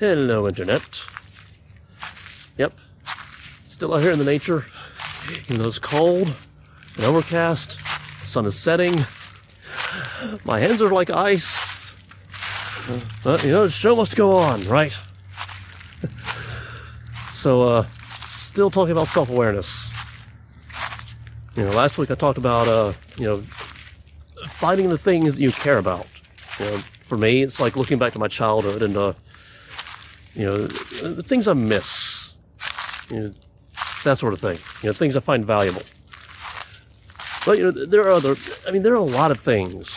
Hello, Internet. Yep. Still out here in the nature. Even though it's cold and overcast, the sun is setting. My hands are like ice. But, the show must go on, right? So, still talking about self-awareness. Last week I talked about, finding the things that you care about. For me, it's like looking back to my childhood and, the things I miss. That sort of thing. Things I find valuable. But, there are a lot of things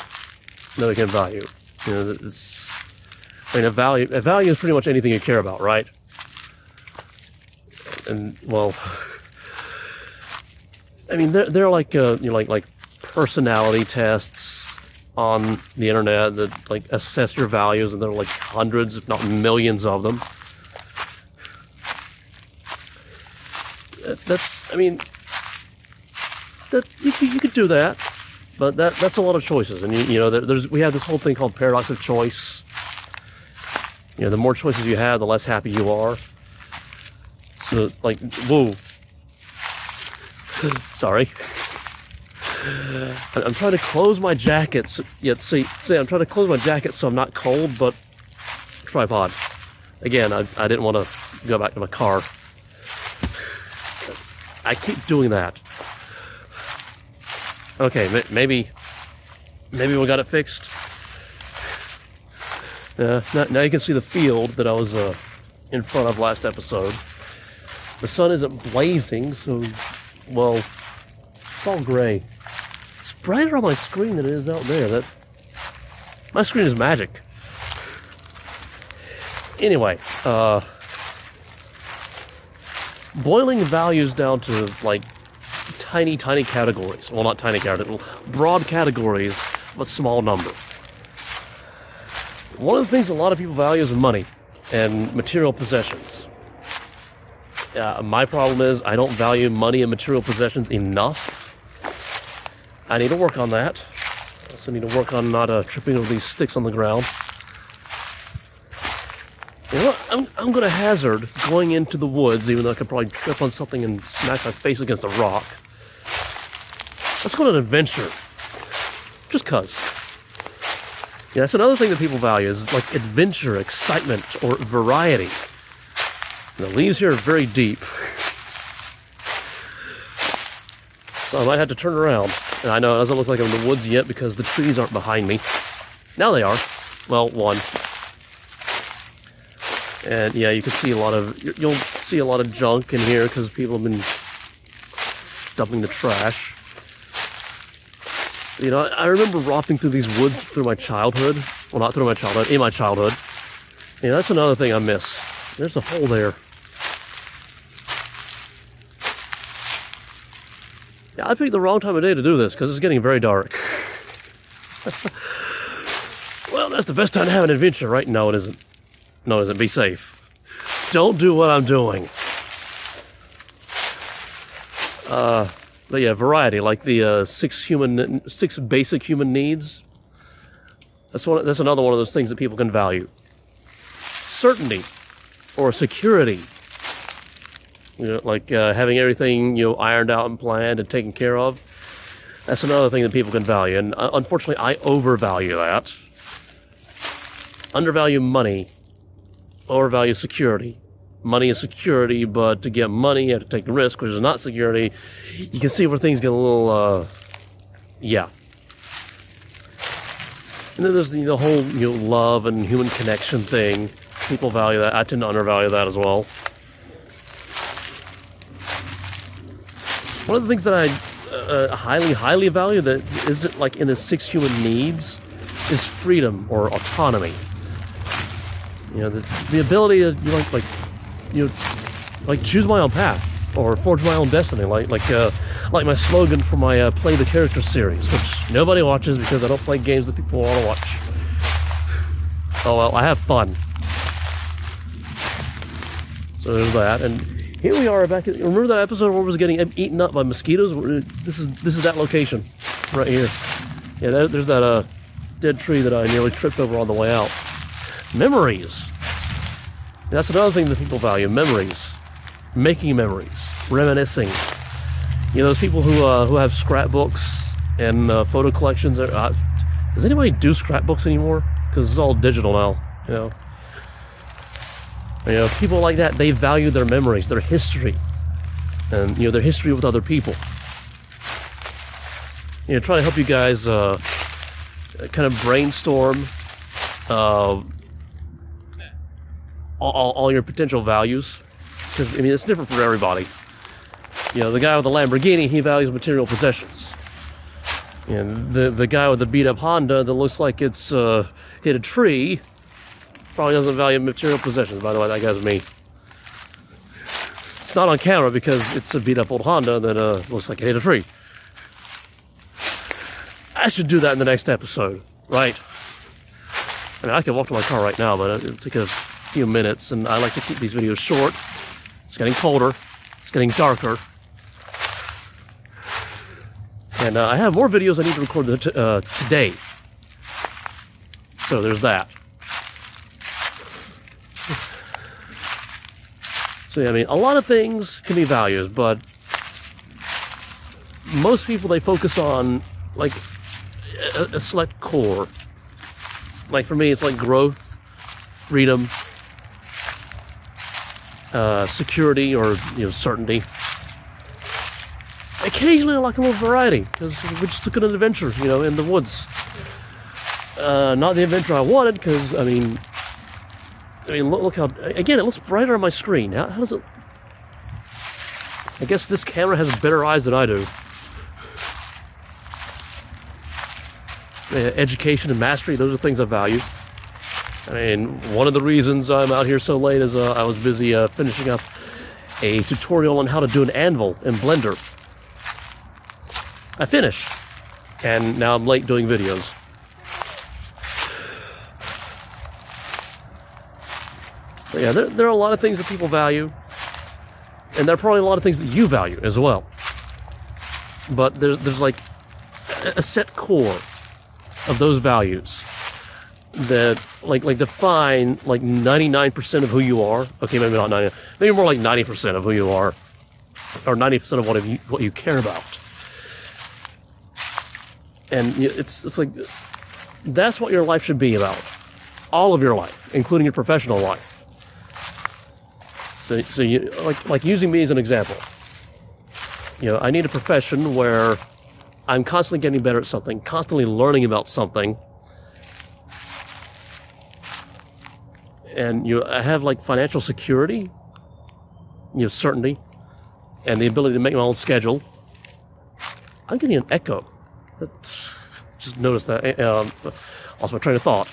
that I can value. A value is pretty much anything you care about, right? And, well, there are like personality tests on the internet that like assess your values, and there are like hundreds, if not millions of them. You could do that, but that's a lot of choices, and we have this whole thing called paradox of choice. The more choices you have, the less happy you are. So, like, whoa. Sorry. I'm trying to close my jacket. See, I'm trying to close my jacket so I'm not cold, but tripod. Again, I didn't want to go back to my car. I keep doing that. Okay, maybe we got it fixed. Now you can see the field that I was in front of last episode. The sun isn't blazing, so, well, it's all gray. It's brighter on my screen than it is out there. My screen is magic. Anyway, boiling values down to, like, tiny categories. Well, not tiny categories, broad categories, but small number. One of the things a lot of people value is money and material possessions. My problem is I don't value money and material possessions enough. I need to work on that. I also need to work on not tripping over these sticks on the ground. I'm going to hazard going into the woods, even though I could probably trip on something and smack my face against a rock. Let's go on an adventure. Just 'cause. Yeah, that's another thing that people value is like adventure, excitement, or variety. The leaves here are very deep, so I might have to turn around. And I know it doesn't look like I'm in the woods yet because the trees aren't behind me. Now they are. Well, one. And yeah, you'll see a lot of junk in here because people have been dumping the trash. I remember romping through these woods through my childhood. Well, not through my childhood, in my childhood. That's another thing I miss. There's a hole there. Yeah, I picked the wrong time of day to do this because it's getting very dark. Well, that's the best time to have an adventure, right? No, it isn't. No, it isn't. Be safe. Don't do what I'm doing. But yeah, variety, like the six basic human needs. That's another one of those things that people can value. Certainty or security. Like having everything ironed out and planned and taken care of. That's another thing that people can value, and unfortunately, I overvalue that. Undervalue money, overvalue security. Money is security, but to get money, you have to take the risk, which is not security. You can see where things get a little, yeah. And then there's the whole love and human connection thing. People value that. I tend to undervalue that as well. One of the things that I highly value that isn't like in the 6 human needs is freedom or autonomy. The ability to choose my own path or forge my own destiny, like my slogan for my Play the Character series, which nobody watches because I don't play games that people want to watch. Oh well, I have fun. So there's that, and here we are back. Remember that episode where I was getting eaten up by mosquitoes? This is that location right here. Yeah, there's that dead tree that I nearly tripped over on the way out. Memories. That's another thing that people value: memories, making memories, reminiscing. You know, those people who have scrapbooks and photo collections. Does anybody do scrapbooks anymore? Because it's all digital now. You know, people like that, they value their memories, their history, and their history with other people. Try to help you guys kind of brainstorm all your potential values, because it's different for everybody. The guy with the Lamborghini, he values material possessions. And the guy with the beat up Honda that looks like it's hit a tree probably doesn't value material possessions. By the way, that guy's me. It's not on camera because it's a beat up old Honda that looks like it hit a tree. I should do that in the next episode, right? I could walk to my car right now, but it'll take a few minutes, and I like to keep these videos short. It's getting colder. It's getting darker. And I have more videos I need to record today. So there's that. So yeah, a lot of things can be values, but most people, they focus on like a select core. Like for me, it's like growth, freedom, security, or certainty. Occasionally I like a little variety, because we just took an adventure, in the woods. Not the adventure I wanted, because look how, again, it looks brighter on my screen. How does it? I guess this camera has better eyes than I do. Education and mastery, those are things I value. One of the reasons I'm out here so late is I was busy finishing up a tutorial on how to do an anvil in Blender. I finished, and now I'm late doing videos. But yeah, there are a lot of things that people value, and there are probably a lot of things that you value as well. But there's like a set core of those values that like define like 99% of who you are. Okay, maybe not 90, maybe more like 90% of who you are, or 90% of what you care about. And it's like that's what your life should be about, all of your life, including your professional life. So you like using me as an example. I need a profession where I'm constantly getting better at something, constantly learning about something. And I have like financial security, certainty, and the ability to make my own schedule. I'm getting an echo. Just noticed that. Also, my train of thought.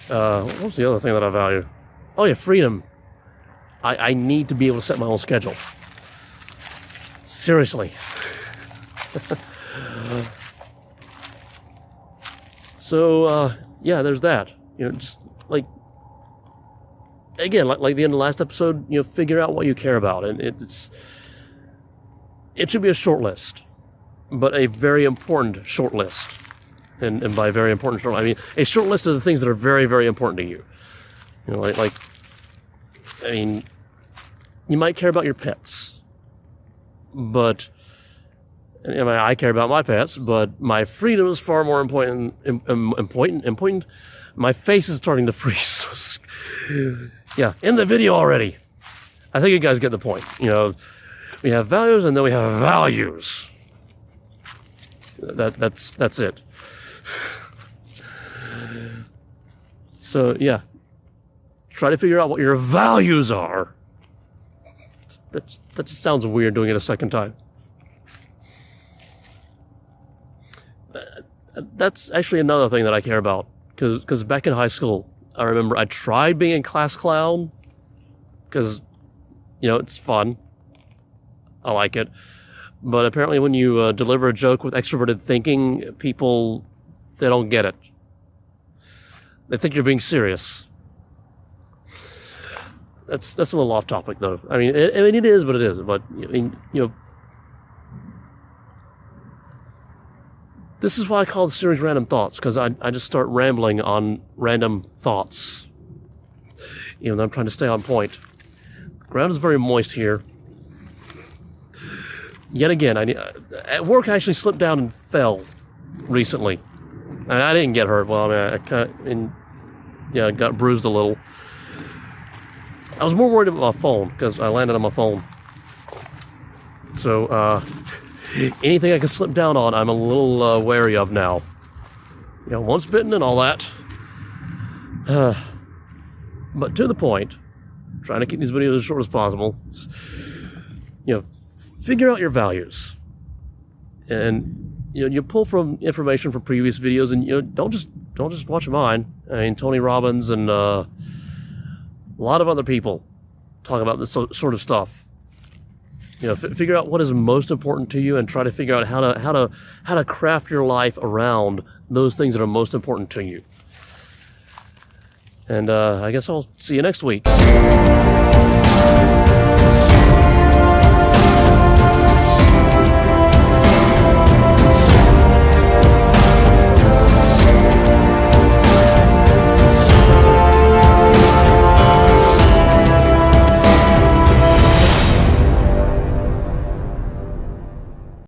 What was the other thing that I value? Oh yeah, freedom. I need to be able to set my own schedule. Seriously. So, yeah, there's that. Just like, again, like the end of the last episode, figure out what you care about. And it should be a short list, but a very important short list. And by very important short, I mean a short list of the things that are very, very important to you. You might care about your pets, but I care about my pets, but my freedom is far more important. My face is starting to freeze. Yeah, in the video already. I think you guys get the point. We have values, and then we have values. That's it. So yeah, try to figure out what your values are. That just sounds weird doing it a second time. That's actually another thing that I care about, because back in high school, I remember I tried being a class clown, because it's fun. I like it. But apparently when you deliver a joke with extroverted thinking, people, they don't get it. They think you're being serious. That's a little off topic, though. It is, but it isn't. But this is why I call the series Random Thoughts, because I just start rambling on random thoughts. even though I'm trying to stay on point. The ground is very moist here. Yet again, at work I actually slipped down and fell recently. And I didn't get hurt. Well, I mean, I got bruised a little. I was more worried about my phone because I landed on my phone. So, anything I can slip down on, I'm a little wary of now. You know, once bitten and all that. But to the point, trying to keep these videos as short as possible. You know, figure out your values. And you pull from information from previous videos, and don't just watch mine. I mean, Tony Robbins and a lot of other people talk about this sort of stuff. You know, figure out what is most important to you, and try to figure out how to craft your life around those things that are most important to you. And I guess I'll see you next week.